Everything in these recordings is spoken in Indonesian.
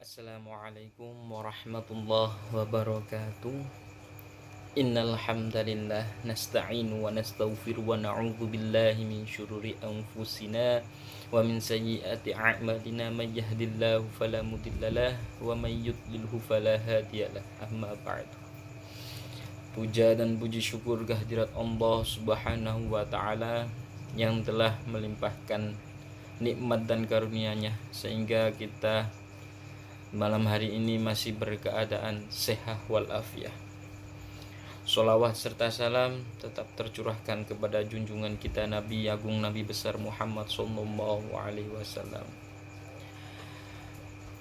Assalamualaikum warahmatullahi wabarakatuh. Innal hamdalillah nasta'inu wa nastaghfiru wa na'udzu billahi min syururi anfusina wa min sayyiati a'malina may yahdihillahu fala mudhillalah wa may yudlilhu fala hadiyalah. Amma ba'du. Puja dan puji syukur kehadirat Allah Subhanahu wa taala yang telah melimpahkan nikmat dan karunia-Nya sehingga kita malam hari ini masih berkeadaan sehat walafiat. Sholawat serta salam tetap tercurahkan kepada junjungan kita Nabi Agung Nabi besar Muhammad Sallallahu Alaihi Wasallam.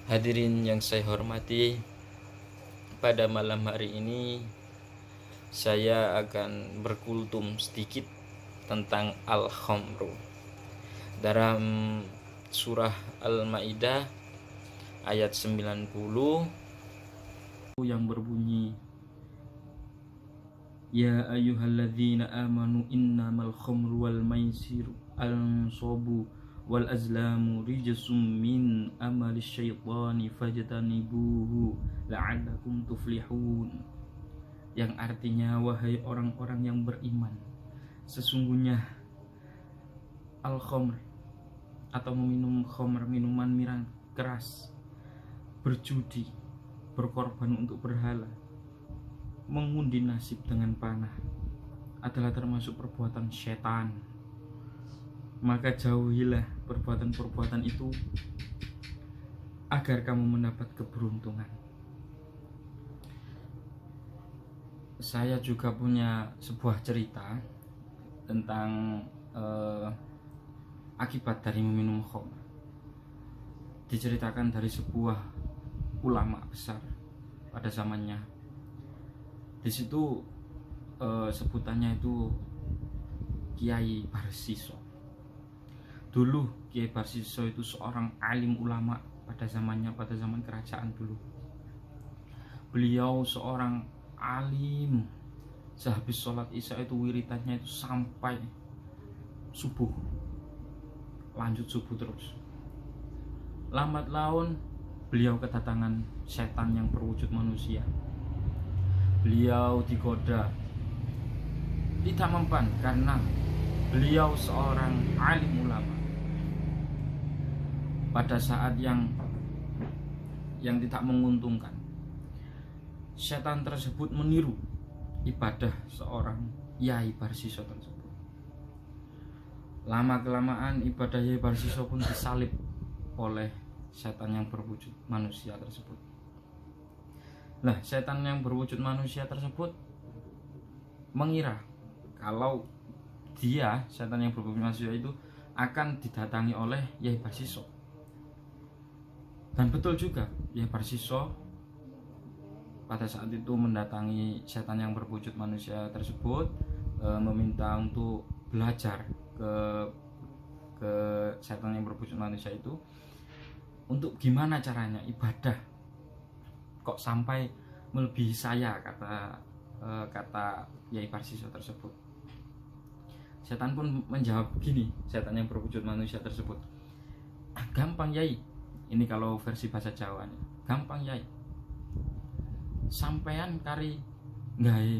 Hadirin yang saya hormati, pada malam hari ini saya akan berkultum sedikit tentang al-khamru dalam surah Al-Maidah ayat 90 yang berbunyi, Ya ayyuhalladzina amanu innamal khamru wal maisiru al-ansabu wal azlamu rijsum min amali syaitani fajtanibuhu la'allakum tuflihun. Yang artinya, wahai orang-orang yang beriman, sesungguhnya al-khamr atau meminum khamr, minuman miras keras, berjudi, berkorban untuk berhala, mengundi nasib dengan panah adalah termasuk perbuatan setan. Maka jauhilah perbuatan-perbuatan itu agar kamu mendapat keberuntungan. Saya juga punya sebuah cerita tentang akibat dari meminum khamr. Diceritakan dari sebuah ulama besar pada zamannya. Di situ sebutannya itu Kiai Barsiso. Dulu Kiai Barsiso itu seorang alim ulama pada zamannya, pada zaman kerajaan dulu. Beliau seorang alim, sehabis sholat isya itu wiritannya itu sampai subuh, lanjut subuh terus. Lambat laun beliau kedatangan setan yang berwujud manusia. Beliau digoda, tidak mempan karena beliau seorang alim ulama. Pada saat yang tidak menguntungkan, setan tersebut meniru ibadah seorang Yai Barsiso tersebut. Lama kelamaan ibadah Yai Barsiso pun disalib oleh setan yang berwujud manusia tersebut. Nah, setan yang berwujud manusia tersebut mengira kalau dia, setan yang berwujud manusia itu, akan didatangi oleh Yai Barsiso. Dan betul juga, Yai Barsiso pada saat itu mendatangi setan yang berwujud manusia tersebut, meminta untuk belajar ke setan yang berwujud manusia itu, untuk gimana caranya ibadah kok sampai melebihi saya, kata Yai Barsiso tersebut. Setan pun menjawab begini, setan yang berwujud manusia tersebut, gampang Yai, ini kalau versi bahasa Jawa nih, gampang Yai, sampean kari nggawe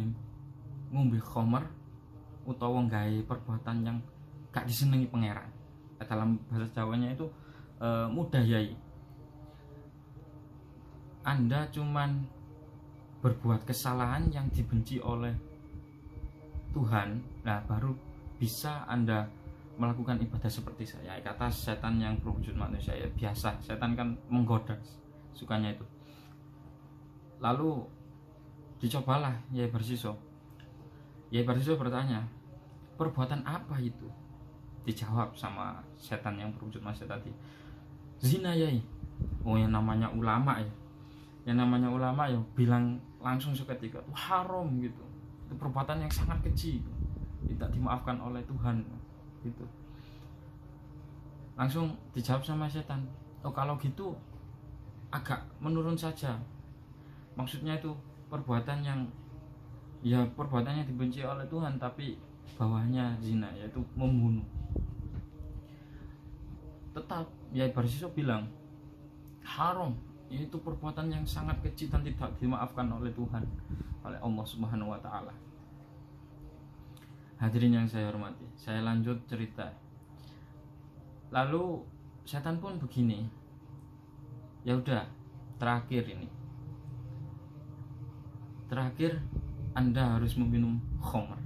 ngombe khamr utawa nggawe perbuatan yang gak disenengi pangeran. Dalam bahasa Jawanya itu mudah Yai, Anda cuman berbuat kesalahan yang dibenci oleh Tuhan, nah baru bisa Anda melakukan ibadah seperti saya, kata setan yang berwujud manusia. Ya biasa, setan kan menggoda, sukanya itu. Lalu dicobalah Yai Barsiso. Yai Barsiso bertanya, perbuatan apa itu? Dijawab sama setan yang berwujud manusia tadi, zina Yai. Oh, yang namanya ulama ya, bilang langsung seketika haram gitu. Itu perbuatan yang sangat keji, tidak dimaafkan oleh Tuhan gitu. Langsung dijawab sama setan, oh kalau gitu agak menurun saja. Maksudnya itu perbuatannya dibenci oleh Tuhan, tapi bawahnya zina, yaitu membunuh. Tetap Yai Barsiso bilang haram, Itu perbuatan yang sangat kecil dan tidak dimaafkan oleh Tuhan, oleh Allah Subhanahu wa taala. Hadirin yang saya hormati, saya lanjut cerita. Lalu setan pun begini, ya udah, terakhir Anda harus meminum khamr.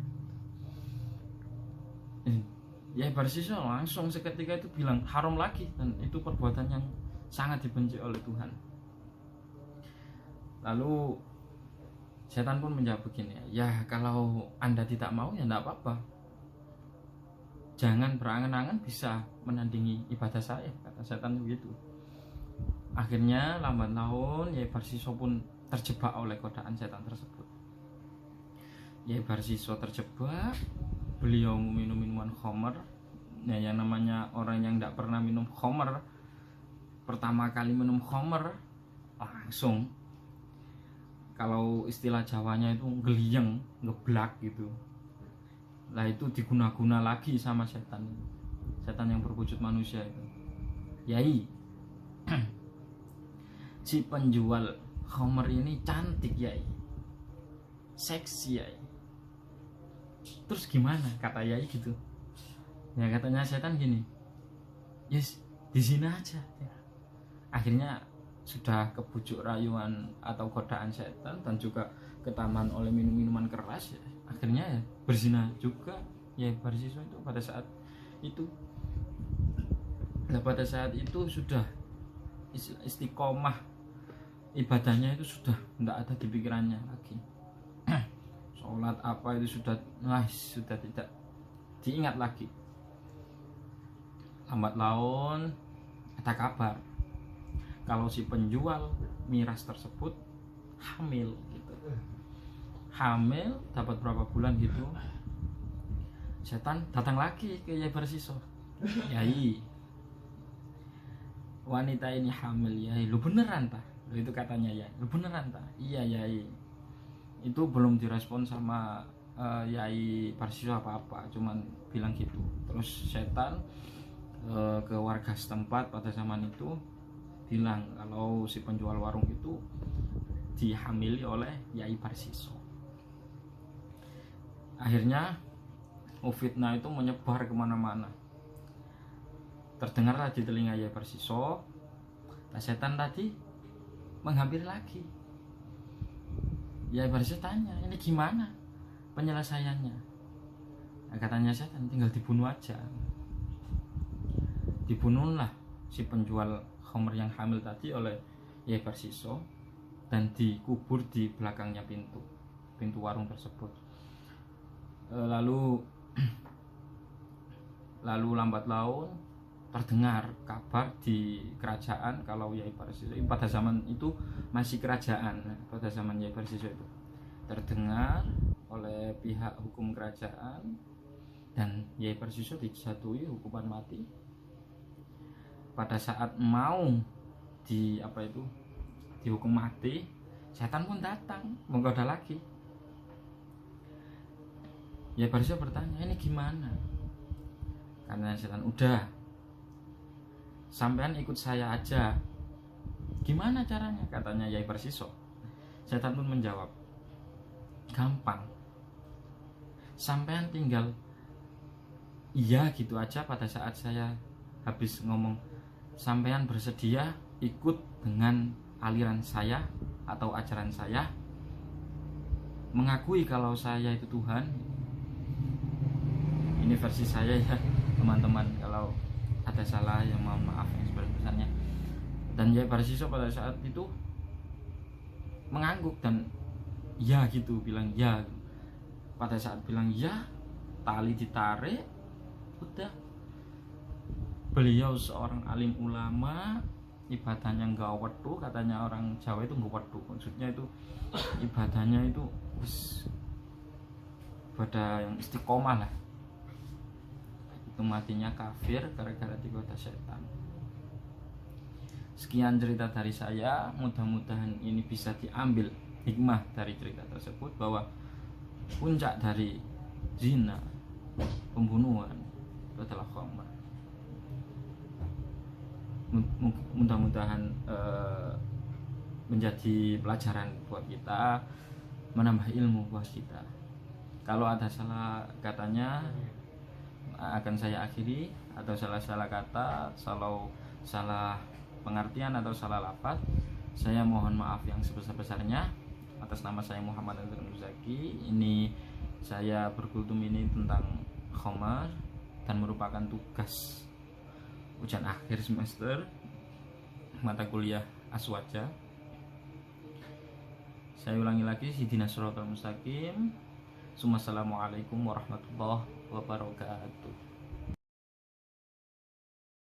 Ya Barsiso langsung seketika itu bilang haram lagi, dan itu perbuatan yang sangat dibenci oleh Tuhan. Lalu setan pun menjawab begini, ya kalau Anda tidak mau ya tidak apa-apa, jangan berangan-angan bisa menandingi ibadah saya, kata setan begitu. Akhirnya lambat laun Yai Barsiso pun terjebak oleh godaan setan tersebut. Yai Barsiso terjebak, beliau meminum minuman khamr. Nah, yang namanya orang yang tidak pernah minum khamr, pertama kali minum khamr langsung, kalau istilah Jawanya itu geliyeng, ngeblak gitu. Lah itu diguna-guna lagi sama setan yang berwujud manusia itu. Yai, si penjual khamr ini cantik Yai, seksi Yai. Terus gimana, kata Yai gitu. Ya katanya setan gini, yes, di sini aja ya. Akhirnya sudah kebujuk rayuan atau godaan setan dan juga ketaman oleh minuman keras ya, akhirnya ya berzina juga ya Barsiso itu pada saat itu. Nah pada saat itu sudah istiqomah ibadahnya itu sudah tidak ada di pikirannya lagi. Sholat apa itu sudah tidak diingat lagi. Lambat laun ada kabar kalau si penjual miras tersebut hamil gitu. Hamil dapat berapa bulan gitu. Setan datang lagi ke Yai Barsiso. Yai, wanita ini hamil Yai. Lu beneran tak? Itu katanya Yai. Lu beneran tak? Iya Yai. Itu belum direspon sama Yai Barsiso apa-apa, cuman bilang gitu. Terus setan ke warga setempat pada zaman itu bilang kalau si penjual warung itu dihamili oleh Yai Barsiso. Akhirnya fitnah itu menyebar kemana-mana. Terdengarlah di telinga Yai Barsiso, setan tadi menghampiri lagi. Yai Barsiso tanya, ini gimana penyelesaiannya? Nah, katanya setan, tinggal dibunuh aja. Dibunuhlah si penjual khamr yang hamil tadi oleh Yai Barsiso dan dikubur di belakangnya pintu warung tersebut. Lalu lambat laun terdengar kabar di kerajaan kalau Yai Barsiso pada zaman itu masih kerajaan. Pada zaman Yai Barsiso itu terdengar oleh pihak hukum kerajaan dan Yai Barsiso dijatuhi hukuman mati. Pada saat mau dihukum mati, setan pun datang menggoda lagi. Yai Barsiso bertanya, ini gimana? Karena setan, udah, sampean ikut saya aja. Gimana caranya? Katanya Yai Barsiso. Setan pun menjawab, gampang. Sampean tinggal iya gitu aja pada saat saya habis ngomong. Sampean bersedia ikut dengan aliran saya atau ajaran saya, mengakui kalau saya itu Tuhan. Ini versi saya ya teman-teman, kalau ada salah yang mohon maaf yang sebesar-besarnya. Dan Yai Barsiso pada saat itu mengangguk dan ya gitu, bilang ya. Pada saat bilang ya, tali ditarik, udah. Beliau seorang alim ulama, ibadahnya nggak wedu, katanya orang Jawa itu nggak wedu, maksudnya itu ibadahnya itu ibadah yang istiqomah lah. Itu matinya kafir gara-gara digoda setan. Sekian cerita dari saya, mudah-mudahan ini bisa diambil hikmah dari cerita tersebut, bahwa puncak dari zina, pembunuhan itu adalah khamr. Mudah-mudahan menjadi pelajaran buat kita, menambah ilmu buat kita. Kalau ada salah katanya akan saya akhiri, atau salah kata, salah pengertian atau salah lafaz, saya mohon maaf yang sebesar-besarnya. Atas nama saya Muhammad Zaki, ini saya berkultum ini tentang khamar dan merupakan tugas ujian akhir semester mata kuliah Aswaja. Saya ulangi lagi, Ihdinas Shiratal Mustaqim. Assalamualaikum warahmatullahi wabarakatuh.